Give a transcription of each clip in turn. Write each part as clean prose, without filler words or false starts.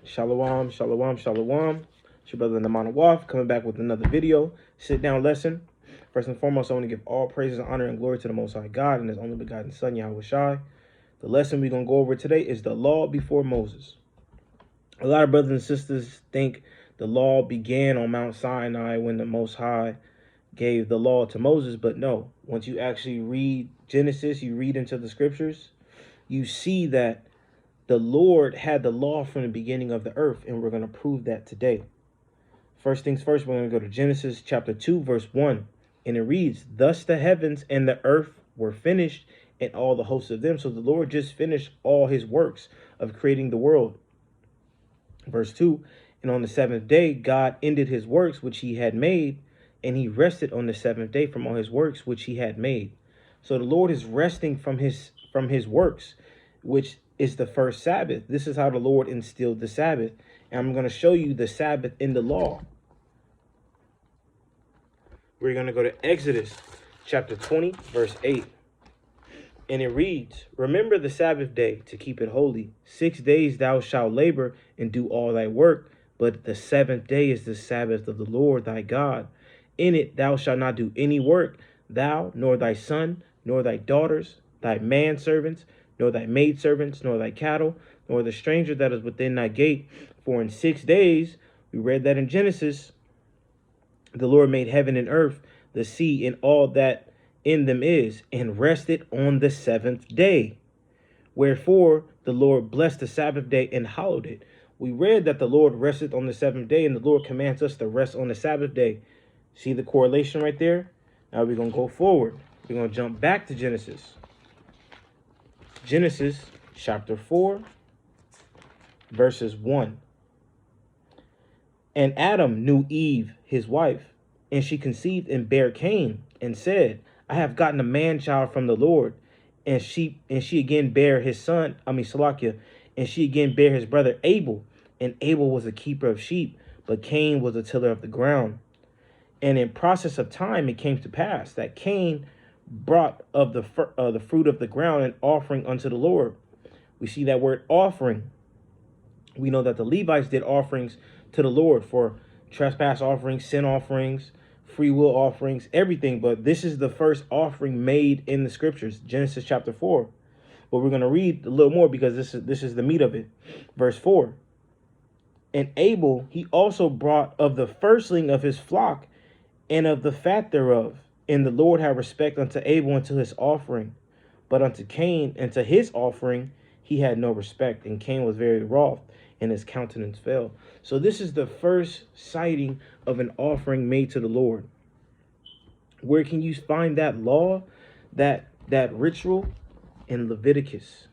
Shalom, shalom, shalom. It's your brother Naman Waf coming back with another video. Sit down lesson. First and foremost, I want to give all praises, honor, and glory to the Most High God and His only begotten Son, Yahweh Shai. The lesson we're going to go over today is the law before Moses. A lot of brothers and sisters think the law began on Mount Sinai when the Most High gave the law to Moses, but no. Once you actually read Genesis, you read into the scriptures, you see that the Lord had the law from the beginning of the earth, and we're going to prove that today. First things first, we're going to go to Genesis chapter 2, verse 1, and it reads, "Thus the heavens and the earth were finished, and all the hosts of them." So the Lord just finished all his works of creating the world. Verse 2, "And on the seventh day, God ended his works which he had made, and he rested on the seventh day from all his works which he had made." So the Lord is resting from his works, which is the first Sabbath. This is how the Lord instilled the Sabbath. And I'm going to show you the Sabbath in the law. We're going to go to Exodus chapter 20, verse 8. And it reads, "Remember the Sabbath day to keep it holy. 6 days thou shalt labor and do all thy work, but the seventh day is the Sabbath of the Lord thy God. In it thou shalt not do any work, thou, nor thy son, nor thy daughters, thy manservants, nor thy maidservants, nor thy cattle, nor the stranger that is within thy gate. For in 6 days," we read that in Genesis, "the Lord made heaven and earth, the sea, and all that in them is, and rested on the seventh day. Wherefore the Lord blessed the Sabbath day and hallowed it." We read that the Lord rested on the seventh day, and the Lord commands us to rest on the Sabbath day. See the correlation right there? Now we're going to go forward. We're going to jump back to Genesis. Genesis chapter 4, verses 1. "And Adam knew Eve, his wife, and she conceived and bare Cain, and said, I have gotten a man child from the Lord. And she again bare his son, Salakia, and she again bare his brother Abel. And Abel was a keeper of sheep, but Cain was a tiller of the ground. And in process of time it came to pass that Cain brought of the fruit of the ground an offering unto the Lord." We see that word offering. We know that the Levites did offerings to the Lord for trespass offerings, sin offerings, free will offerings, everything. But this is the first offering made in the scriptures, Genesis chapter 4. But we're going to read a little more because this is the meat of it. Verse 4. "And Abel, he also brought of the firstling of his flock and of the fat thereof. And the Lord had respect unto Abel and to his offering. But unto Cain and to his offering he had no respect. And Cain was very wroth, and his countenance fell." So this is the first sighting of an offering made to the Lord. Where can you find that law, that ritual? In Leviticus.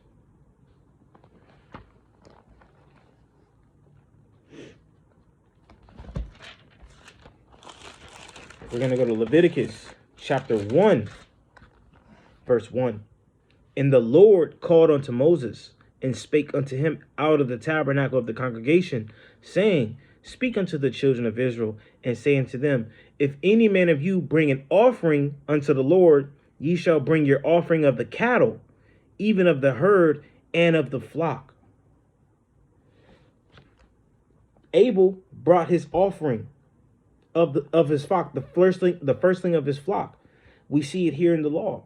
We're going to go to Leviticus chapter 1, verse 1. "And the Lord called unto Moses, and spake unto him out of the tabernacle of the congregation, saying, Speak unto the children of Israel, and say unto them, If any man of you bring an offering unto the Lord, ye shall bring your offering of the cattle, even of the herd, and of the flock." Abel brought his offering of his flock, the firstling of his flock. We see it here in the law.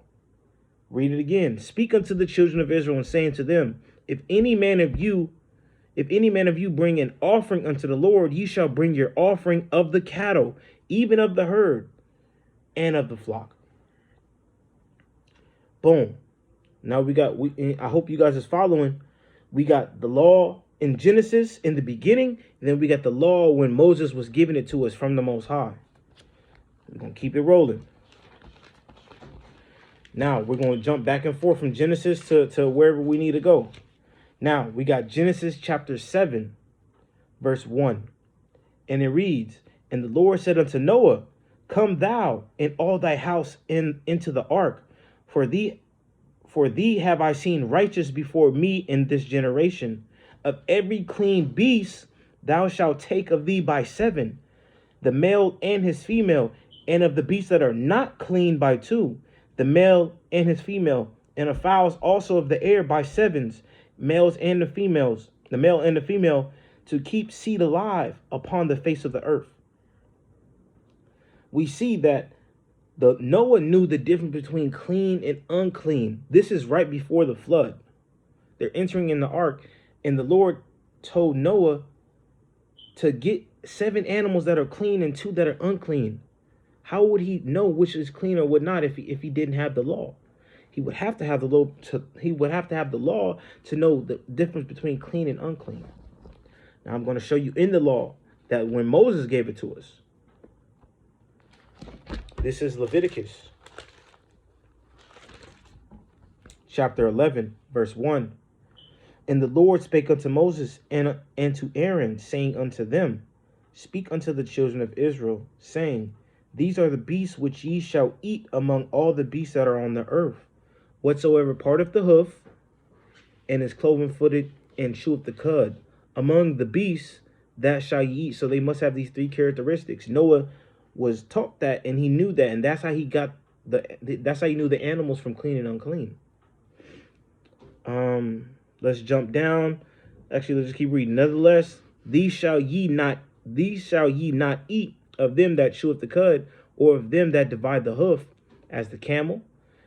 Read it again. "Speak unto the children of Israel, and say unto them, If any man of you bring an offering unto the Lord, ye shall bring your offering of the cattle, even of the herd, and of the flock." Boom. Now I hope you guys is following. We got the law in Genesis in the beginning, and then we got the law when Moses was giving it to us from the Most High. We're going to keep it rolling. Now we're going to jump back and forth from Genesis to wherever we need to go. Now we got Genesis chapter 7, verse 1. And it reads, "And the Lord said unto Noah, Come thou and all thy house into the ark, for thee have I seen righteous before me in this generation. Of every clean beast thou shalt take of thee by 7, the male and his female, and of the beasts that are not clean by 2, the male and his female, and of fowls also of the air by 7s, males and the females, the male and the female, to keep seed alive upon the face of the earth. We see that Noah knew the difference between clean and unclean. This is right before the flood. They're entering in the ark, and the Lord told Noah to get 7 animals that are clean and 2 that are unclean. How would he know which is clean or would not if he didn't have the law? He would have to have the law to know the difference between clean and unclean. Now I'm going to show you in the law that when Moses gave it to us. This is Leviticus chapter 11, verse 1. And the Lord spake unto Moses and to Aaron, saying unto them, Speak unto the children of Israel, saying, These are the beasts which ye shall eat among all the beasts that are on the earth. Whatsoever parteth the hoof, and is cloven-footed, and cheweth the cud, among the beasts that shall ye eat. So they must have these 3 characteristics. Noah was taught that, and he knew that, and that's how he got that's how he knew the animals from clean and unclean. Let's jump down. Actually, let's just keep reading. Nevertheless, these shall ye not eat of them that cheweth the cud, or of them that divide the hoof, as the camel,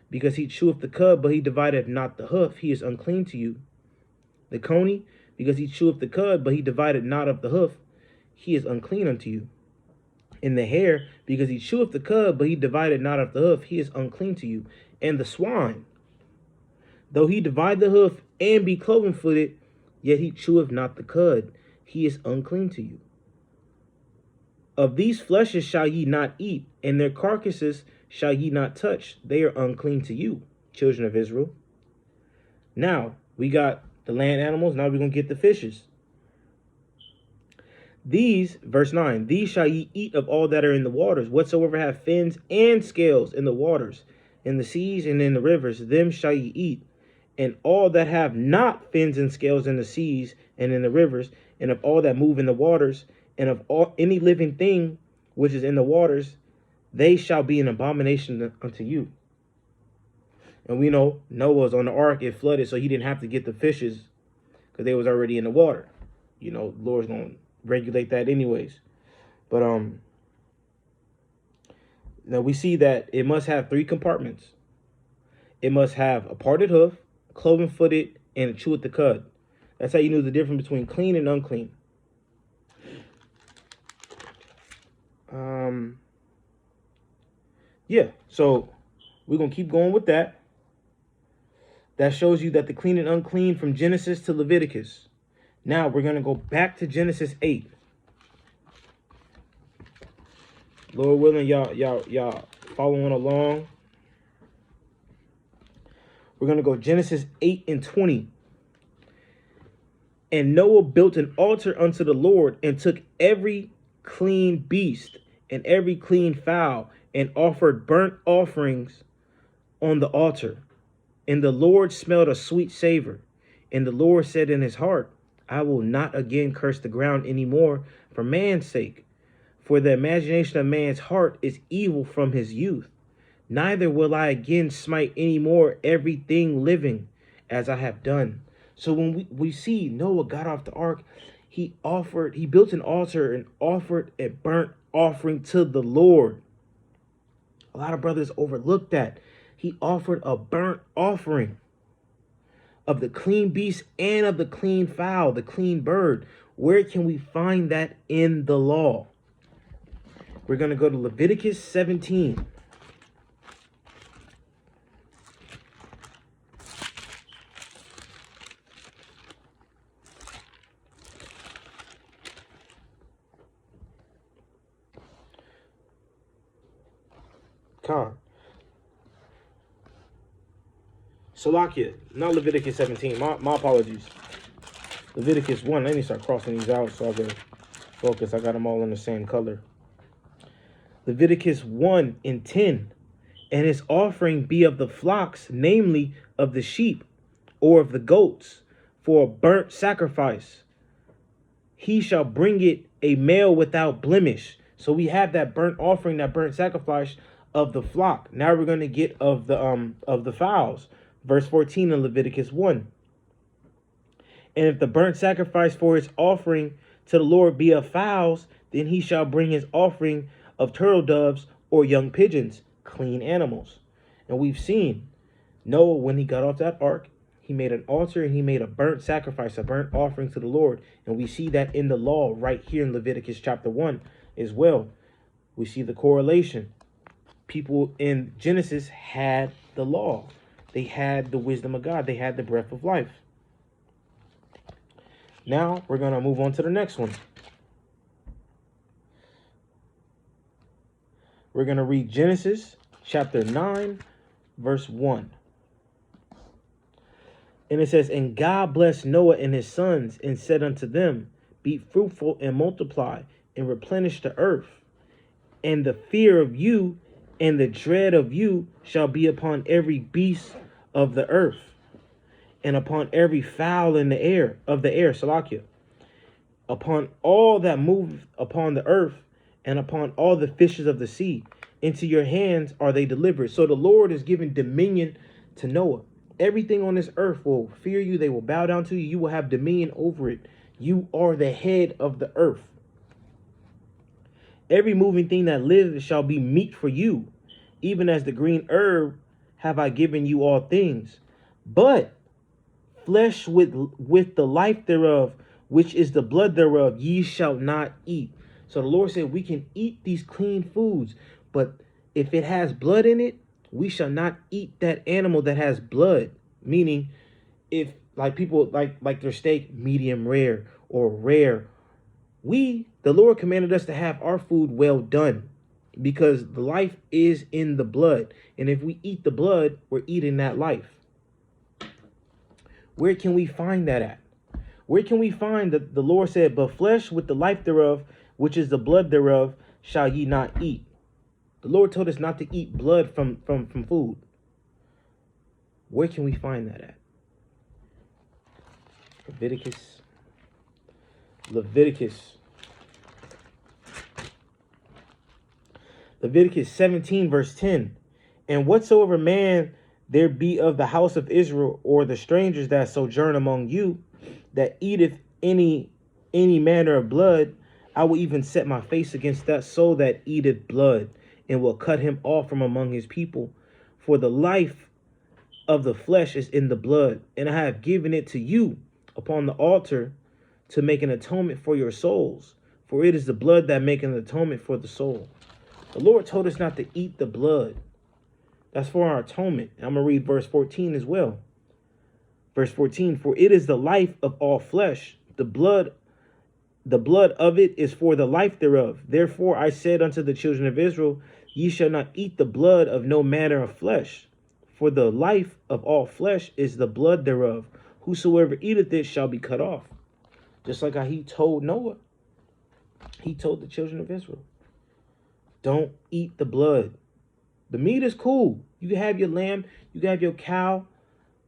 because he cheweth the cud, but he divideth not the hoof, he is unclean to you. The coney, because he cheweth the cud, but he divided not of the hoof, he is unclean unto you. And the hare, because he cheweth the cud, but he divided not of the hoof, he is unclean to you. And the swine, though he divide the hoof and be cloven-footed, yet he cheweth not the cud, he is unclean to you. Of these fleshes shall ye not eat, and their carcasses shall ye not touch. They are unclean to you, children of Israel. Now, we got the land animals. Now we're going to get the fishes. These, verse 9, these shall ye eat of all that are in the waters, whatsoever have fins and scales in the waters, in the seas and in the rivers, them shall ye eat. And all that have not fins and scales in the seas and in the rivers, and of all that move in the waters, and of all any living thing which is in the waters, they shall be an abomination unto you. And we know Noah was on the ark, it flooded, so he didn't have to get the fishes because they was already in the water. You know, the Lord's going to regulate that anyways. But now we see that it must have 3 compartments. It must have a parted hoof, cloven-footed, and cheweth the cud. That's how you knew the difference between clean and unclean. Yeah, so we're going to keep going with that. That shows you that the clean and unclean from Genesis to Leviticus. Now we're going to go back to Genesis 8. Lord willing, y'all following along. We're going to go Genesis 8 and 20. And Noah built an altar unto the Lord, and took every clean beast and every clean fowl, and offered burnt offerings on the altar. And the Lord smelled a sweet savor. And the Lord said in his heart, I will not again curse the ground any more for man's sake. For the imagination of man's heart is evil from his youth. Neither will I again smite any more everything living as I have done. So when we see Noah got off the ark, he built an altar and offered a burnt offering to the Lord. A lot of brothers overlook that. He offered a burnt offering of the clean beast and of the clean fowl, the clean bird. Where can we find that in the law? We're going to go to Leviticus 17. Salakia, not Leviticus 17. My apologies. Leviticus 1. Let me start crossing these out so I can focus. I got them all in the same color. Leviticus 1 and 10. And his offering be of the flocks, namely of the sheep or of the goats, for a burnt sacrifice. He shall bring it a male without blemish. So we have that burnt offering, that burnt sacrifice of the flock. Now we're going to get of the fowls. Verse 14 in Leviticus 1. And if the burnt sacrifice for his offering to the Lord be of fowls, then he shall bring his offering of turtle doves or young pigeons, clean animals. And we've seen Noah, when he got off that ark, he made an altar and he made a burnt sacrifice, a burnt offering to the Lord. And we see that in the law right here in Leviticus chapter 1 as well. We see the correlation. People in Genesis had the law. They had the wisdom of God. They had the breath of life. Now we're going to move on to the next one. We're going to read Genesis chapter 9, verse 1. And it says, and God blessed Noah and his sons and said unto them, be fruitful and multiply and replenish the earth. And the fear of you and the dread of you shall be upon every beast of the earth, and upon every fowl in the air, Salakia, upon all that move upon the earth, and upon all the fishes of the sea. Into your hands are they delivered. So the Lord is giving dominion to Noah. Everything on this earth will fear you. They will bow down to you. You will have dominion over it. You are the head of the earth. Every moving thing that lives shall be meat for you. Even as the green herb have I given you all things. But flesh with the life thereof, which is the blood thereof, ye shall not eat. So the Lord said we can eat these clean foods, but if it has blood in it, we shall not eat that animal that has blood. Meaning, if like people like their steak medium rare or rare, the Lord commanded us to have our food well done, because the life is in the blood. And if we eat the blood, we're eating that life. Where can we find that at? Where can we find that the Lord said, but flesh with the life thereof, which is the blood thereof, shall ye not eat? The Lord told us not to eat blood from food. Where can we find that at? Leviticus 17, verse 10. And whatsoever man there be of the house of Israel, or the strangers that sojourn among you, that eateth any manner of blood, I will even set my face against that soul that eateth blood, and will cut him off from among his people. For the life of the flesh is in the blood, and I have given it to you upon the altar to make an atonement for your souls. For it is the blood that maketh an atonement for the soul. The Lord told us not to eat the blood. That's for our atonement. I'm going to read verse 14 as well. Verse 14, for it is the life of all flesh. The blood of it is for the life thereof. Therefore I said unto the children of Israel, ye shall not eat the blood of no manner of flesh. For the life of all flesh is the blood thereof. Whosoever eateth it shall be cut off. Just like how he told Noah. He told the children of Israel, don't eat the blood. The meat is cool. You can have your lamb, you can have your cow,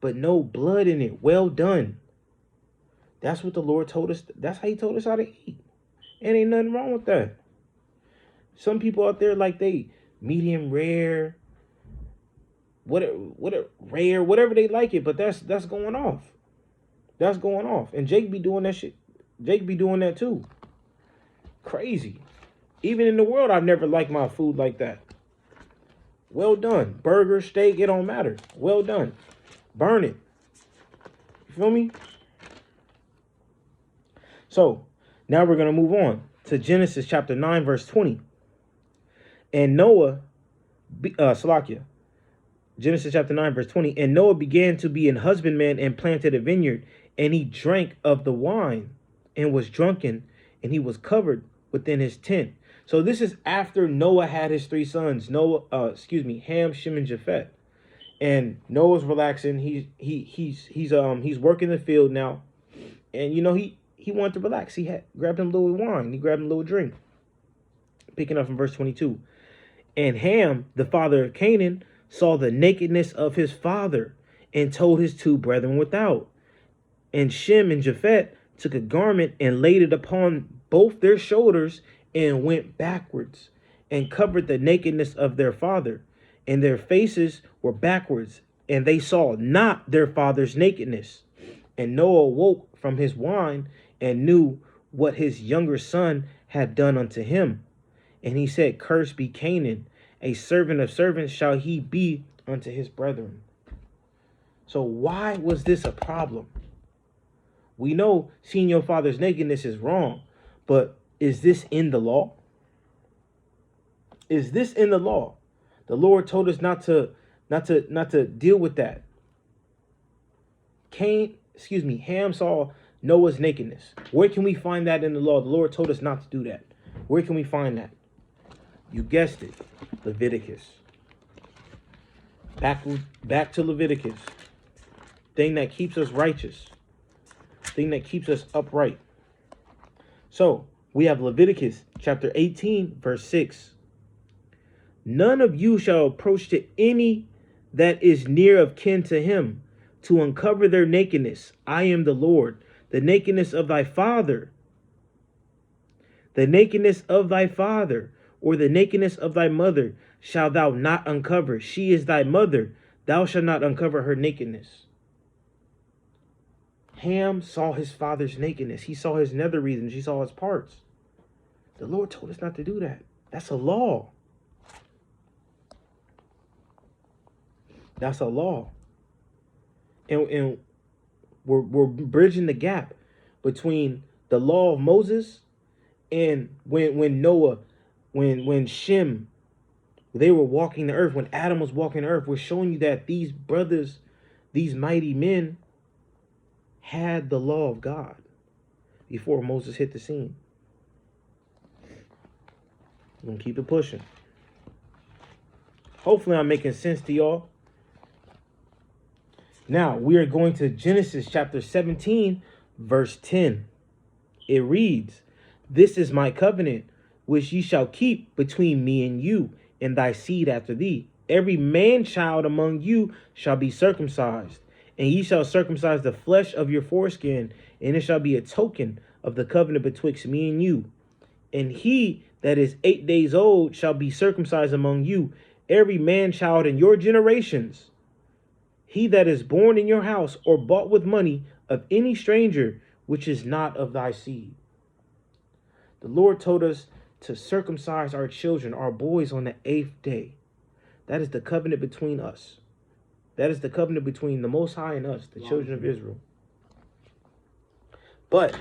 but no blood in it. Well done. That's what the Lord told us. That's how he told us how to eat. And ain't nothing wrong with that. Some people out there, like, they medium rare, rare, whatever they like it, but that's going off. That's going off. And Jake be doing that shit. Jake be doing that too. Crazy. Even in the world, I've never liked my food like that. Well done. Burger, steak, it don't matter. Well done. Burn it. You feel me? So, now we're going to move on to Genesis chapter 9, verse 20. And Noah, Genesis chapter 9, verse 20. And Noah began to be an husbandman and planted a vineyard. And he drank of the wine and was drunken, and he was covered within his tent. So this is after Noah had his three sons, Ham, Shem, and Japheth. And Noah's relaxing. He's working the field now. And he wanted to relax. He had grabbed him a little wine. He grabbed him a little drink. Picking up from verse 22. And Ham, the father of Canaan, saw the nakedness of his father and told his two brethren without. And Shem and Japheth took a garment and laid it upon both their shoulders and went backwards and covered the nakedness of their father. And their faces were backwards, and they saw not their father's nakedness. And Noah awoke from his wine and knew what his younger son had done unto him. And he said, Cursed be Canaan, a servant of servants shall he be unto his brethren. So why was this a problem? We know seeing your father's nakedness is wrong, but is this in the law? Is this in the law? The Lord told us not to deal with that. Ham saw Noah's nakedness. Where can we find that in the law? The Lord told us not to do that. Where can we find that? You guessed it, Leviticus. Back to Leviticus. Thing that keeps us righteous. Thing that keeps us upright. So, we have Leviticus chapter 18, verse 6. None of you shall approach to any that is near of kin to him, to uncover their nakedness. I am the Lord. The nakedness of thy father. The nakedness of thy father, or the nakedness of thy mother, shalt thou not uncover. She is thy mother. Thou shalt not uncover her nakedness. Ham saw his father's nakedness. He saw his nether regions. He saw his parts. The Lord told us not to do that. That's a law. That's a law. And we're bridging the gap between the law of Moses and when Noah, when Shem, they were walking the earth, when Adam was walking the earth. We're showing you that these brothers, these mighty men, had the law of God before Moses hit the scene. I'm gonna keep it pushing. Hopefully I'm making sense to y'all. Now, we are going to Genesis chapter 17, verse 10. It reads, This is my covenant, which ye shall keep between me and you, and thy seed after thee. Every man-child among you shall be circumcised, and ye shall circumcise the flesh of your foreskin, and it shall be a token of the covenant betwixt me and you. And he that is 8 days old shall be circumcised among you, every man-child in your generations. He that is born in your house or bought with money of any stranger, which is not of thy seed. The Lord told us to circumcise our children, our boys, on the 8th day. That is the covenant between us. That is the covenant between the Most High and us, the children of Israel. But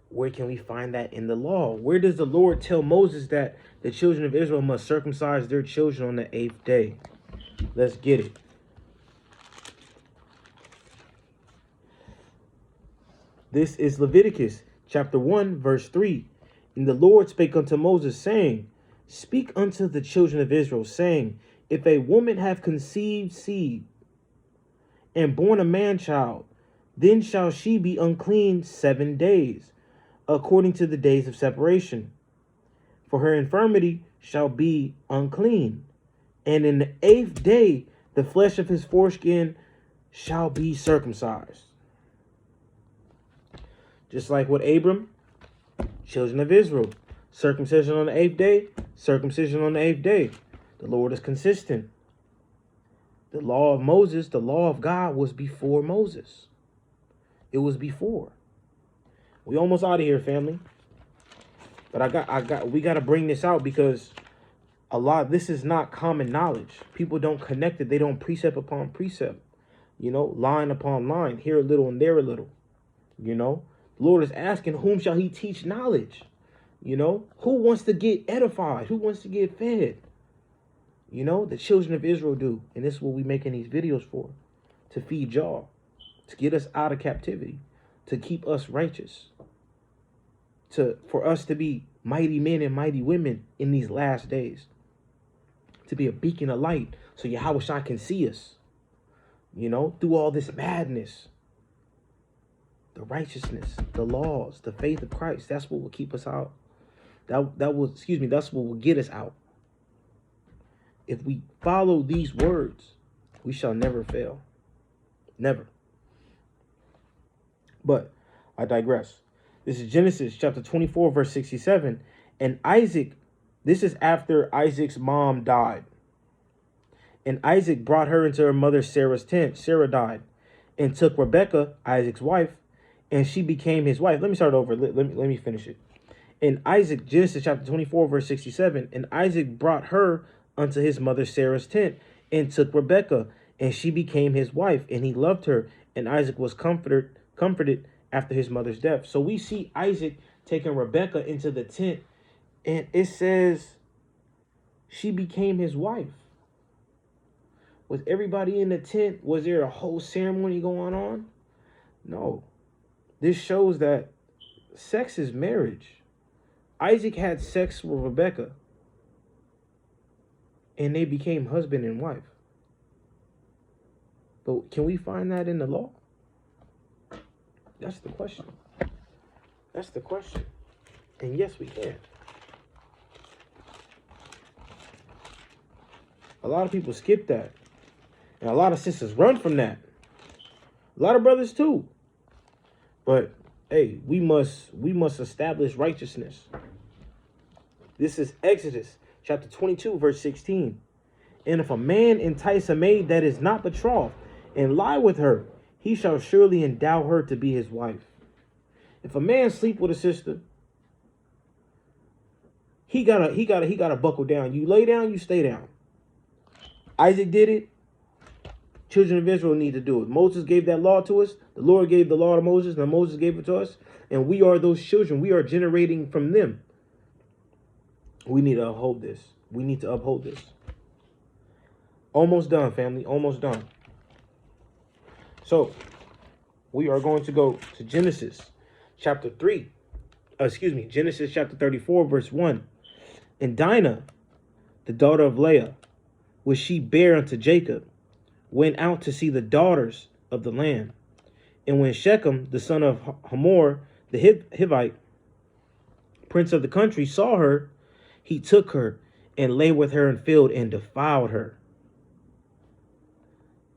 where can we find that in the law? Where does the Lord tell Moses that the children of Israel must circumcise their children on the 8th day? Let's get it. This is Leviticus chapter 1, verse 3. And the Lord spake unto Moses, saying, Speak unto the children of Israel, saying, If a woman have conceived seed, and born a man-child, then shall she be unclean 7 days, according to the days of separation. For her infirmity shall be unclean. And in the 8th day, the flesh of his foreskin shall be circumcised. Just like with Abram, children of Israel, circumcision on the 8th day, circumcision on the 8th day. The Lord is consistent. The law of Moses, the law of God, was before Moses. It was before. We almost out of here, family. But we got to bring this out because this is not common knowledge. People don't connect it. They don't precept upon precept. Line upon line, here a little and there a little. The Lord is asking, whom shall he teach knowledge? Who wants to get edified? Who wants to get fed? The children of Israel do. And this is what we making these videos for. To feed y'all. To get us out of captivity. To keep us righteous. For us to be mighty men and mighty women in these last days. To be a beacon of light. So Yahweh can see us. Through all this madness. The righteousness, the laws, the faith of Christ. That's what will keep us out. That's what will get us out. If we follow these words, we shall never fail. Never. But I digress. This is Genesis chapter 24, verse 67. And Isaac, this is after Isaac's mom died. And Isaac brought her into her mother Sarah's tent. Sarah died. and took Rebekah, Isaac's wife, and she became his wife. Let me start over. Let me finish it. And Isaac, Genesis chapter 24, verse 67, and Isaac brought her unto his mother Sarah's tent, and took Rebekah, and she became his wife, and he loved her, and Isaac was comforted after his mother's death. So we see Isaac taking Rebekah into the tent, and it says she became his wife. Was everybody in the tent? Was there a whole ceremony going on? No. This shows that sex is marriage. Isaac had sex with Rebekah, and they became husband and wife. But can we find that in the law? That's the question. That's the question. And yes, we can. A lot of people skip that. And a lot of sisters run from that. A lot of brothers too. But hey, we must establish righteousness. This is Exodus chapter 22, verse 16. And if a man entice a maid that is not betrothed and lie with her, he shall surely endow her to be his wife. If a man sleep with a sister, he gotta buckle down. You lay down, you stay down. Isaac did it. Children of Israel need to do it. Moses gave that law to us. The Lord gave the law to Moses, and Moses gave it to us. And we are those children. We are generating from them. We need to uphold this. We need to uphold this. Almost done, family. Almost done. So, we are going to go to Genesis chapter 3. Genesis chapter 34, verse 1. And Dinah, the daughter of Leah, which she bare unto Jacob, went out to see the daughters of the land. And when Shechem, the son of Hamor, the Hivite, prince of the country, saw her, he took her and lay with her in field and defiled her.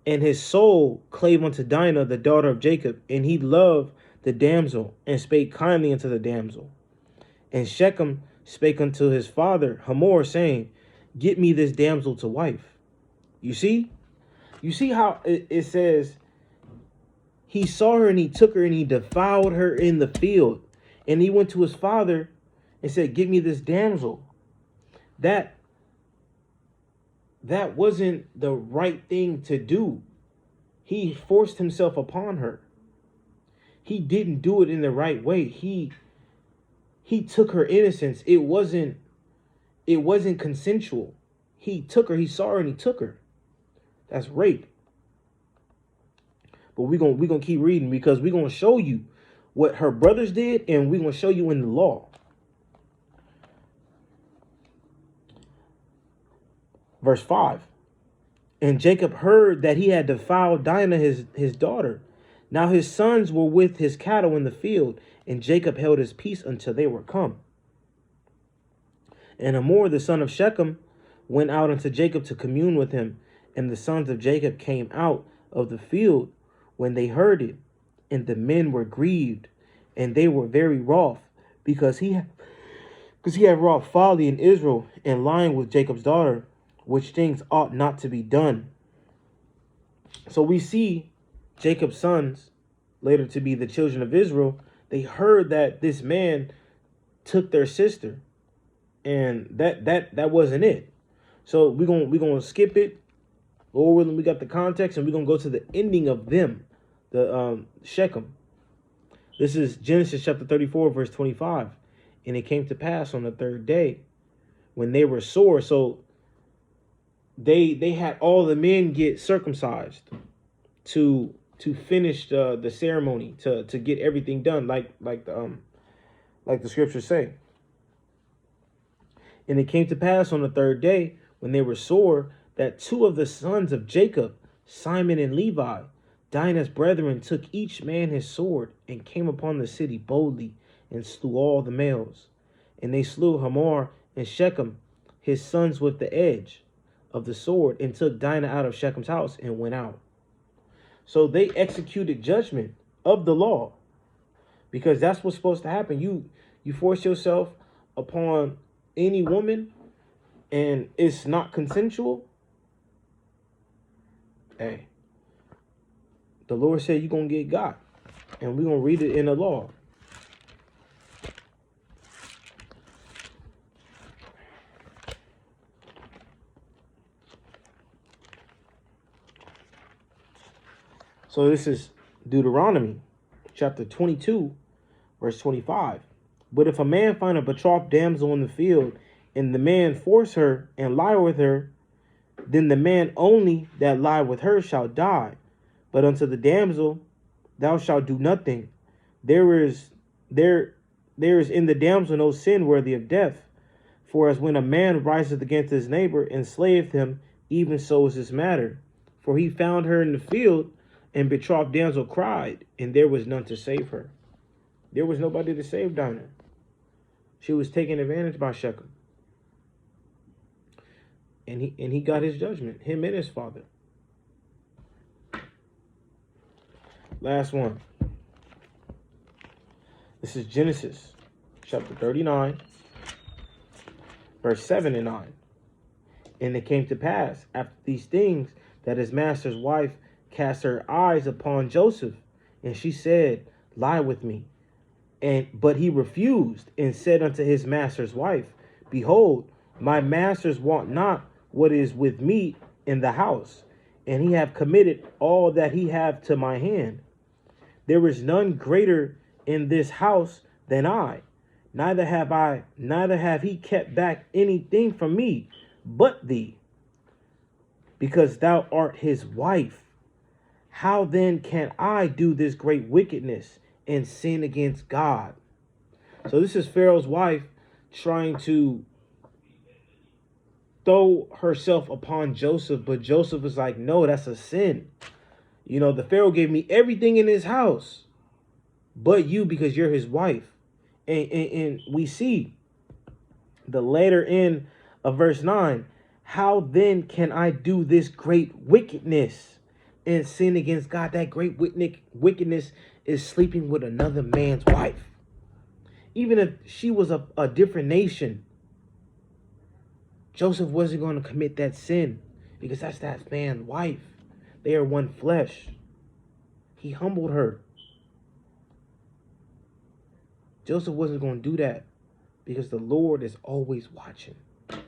And his soul clave unto Dinah, the daughter of Jacob, and he loved the damsel, and spake kindly unto the damsel. And Shechem spake unto his father Hamor, saying, Get me this damsel to wife. You see how it says he saw her and he took her and he defiled her in the field. And he went to his father and said, Get me this damsel. That wasn't the right thing to do. He forced himself upon her. He didn't do it in the right way. He took her innocence. It wasn't consensual. He took her, he saw her and he took her. That's rape. But we're gonna keep reading, because we're gonna show you what her brothers did, and we're gonna show you in the law. Verse 5. And Jacob heard that he had defiled Dinah his daughter. Now his sons were with his cattle in the field, and Jacob held his peace until they were come. And Hamor, the son of Shechem, went out unto Jacob to commune with him. And the sons of Jacob came out of the field when they heard it. And the men were grieved, and they were very wroth, because he had wrought folly in Israel, and lying with Jacob's daughter, which things ought not to be done. So we see Jacob's sons, later to be the children of Israel, they heard that this man took their sister, and that wasn't it. So we're gonna skip it. Lord willing, we got the context, and we're gonna go to the ending of them, the Shechem. This is Genesis chapter 34, verse 25. And it came to pass on the third day, when they were sore. So they had all the men get circumcised to finish the ceremony, to get everything done, like the scriptures say. And it came to pass on the third day, when they were sore, that two of the sons of Jacob, Simon and Levi, Dinah's brethren, took each man his sword, and came upon the city boldly, and slew all the males. And they slew Hamor and Shechem, his sons, with the edge of the sword, and took Dinah out of Shechem's house, and went out. So they executed judgment of the law, because that's what's supposed to happen. You force yourself upon any woman, and it's not consensual. Hey, The Lord said you're going to get got. And we're going to read it in the law. So this is Deuteronomy chapter 22, verse 25. But if a man find a betrothed damsel in the field, and the man force her and lie with her, then the man only that lie with her shall die. But unto the damsel thou shalt do nothing. There is in the damsel no sin worthy of death. For as when a man riseth against his neighbor and slayeth him, even so is this matter. For he found her in the field, and betrothed damsel cried, and there was none to save her. There was nobody to save Dinah. She was taken advantage by Shechem. And he got his judgment, him and his father. Last one. This is Genesis chapter 39, verse 7 and 9. And it came to pass after these things that his master's wife cast her eyes upon Joseph, and she said, lie with me. But he refused and said unto his master's wife, behold, my masters want not what is with me in the house, and he have committed all that he have to my hand. There is none greater in this house than I, neither have he kept back anything from me but thee, because thou art his wife. How then can I do this great wickedness and sin against God? So this is Pharaoh's wife trying to throw herself upon Joseph, but Joseph is like, no, that's a sin. You know, the Pharaoh gave me everything in his house, but you, because you're his wife. And we see the later end of verse 9. How then can I do this great wickedness and sin against God? That great wickedness is sleeping with another man's wife. Even if she was a different nation, Joseph wasn't going to commit that sin because that's that man's wife. They are one flesh. He humbled her. Joseph wasn't going to do that because the Lord is always watching. But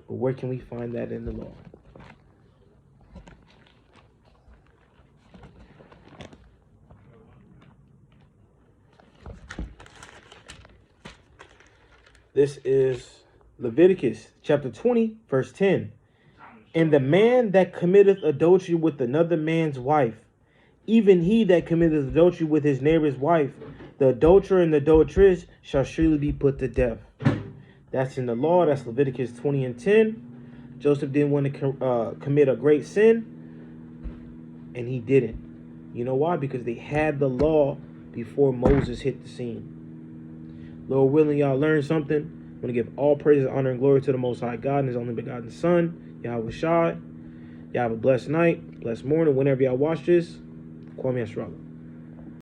where can we find that in the law? This is Leviticus chapter 20, verse 10. And the man that committeth adultery with another man's wife, even he that committeth adultery with his neighbor's wife, the adulterer and the adulteress shall surely be put to death. That's in the law. That's Leviticus 20 and 10. Joseph didn't want to commit a great sin, and he didn't. You know why? Because they had the law before Moses hit the scene. Lord willing, y'all learn something. I'm going to give all praise, honor, and glory to the Most High God and his only begotten Son, Yahweh Shai. Y'all have a blessed night, blessed morning. Whenever y'all watch this, Kwame Ashrala.